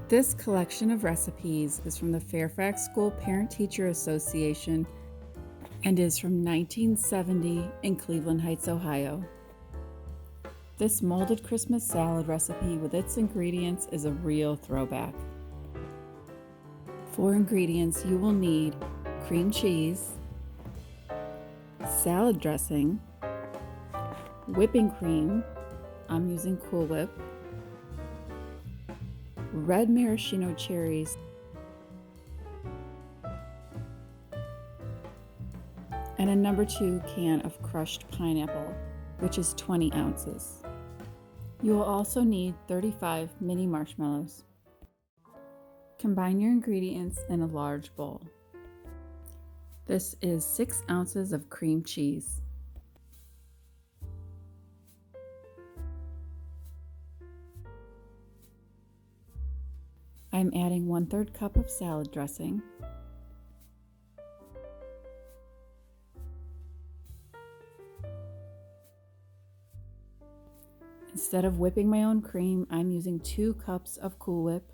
This collection of recipes is from the Fairfax School Parent-Teacher Association and is from 1970 in Cleveland Heights, Ohio. This molded Christmas salad recipe with its ingredients is a real throwback. For ingredients, you will need cream cheese, salad dressing, whipping cream, I'm using Cool Whip, red maraschino cherries, and a number 2 can of crushed pineapple, which is 20 ounces. You will also need 35 mini marshmallows. Combine your ingredients in a large bowl. This is 6 ounces of cream cheese. I'm adding 1/3 cup of salad dressing, instead of whipping my own cream, I'm using 2 cups of Cool Whip,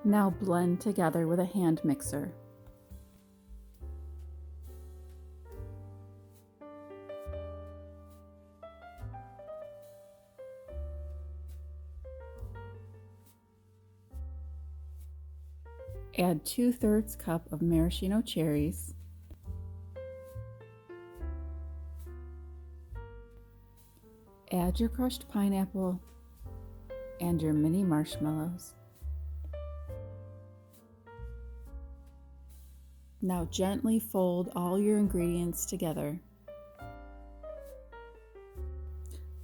now blend together with a hand mixer. Add 2/3 cup of maraschino cherries, add your crushed pineapple and your mini marshmallows. Now gently fold all your ingredients together.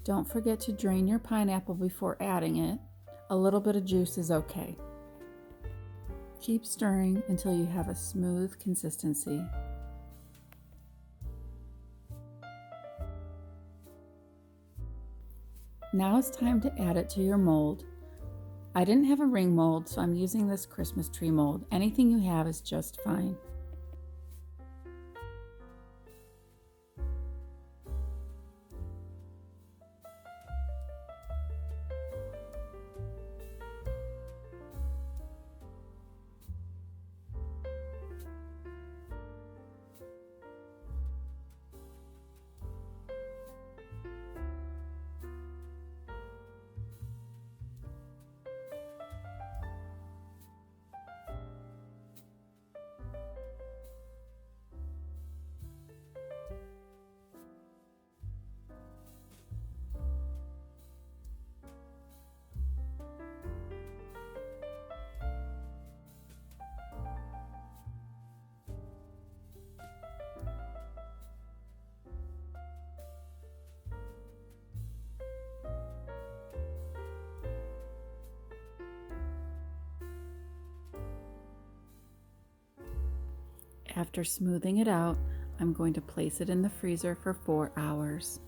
Don't forget to drain your pineapple before adding it. A little bit of juice is okay. Keep stirring until you have a smooth consistency. Now it's time to add it to your mold. I didn't have a ring mold, so I'm using this Christmas tree mold. Anything you have is just fine. After smoothing it out, I'm going to place it in the freezer for 4 hours.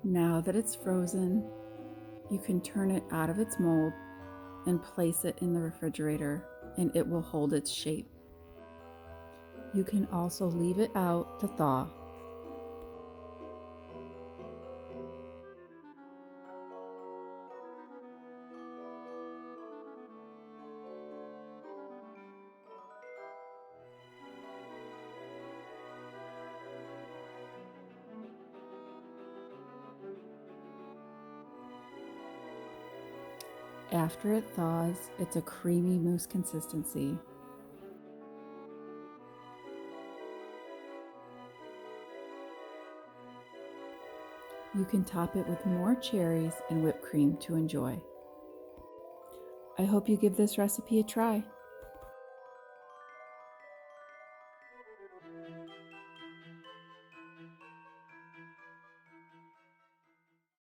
Now that it's frozen, you can turn it out of its mold and place it in the refrigerator, and it will hold its shape. You can also leave it out to thaw. After it thaws, it's a creamy mousse consistency. You can top it with more cherries and whipped cream to enjoy. I hope you give this recipe a try.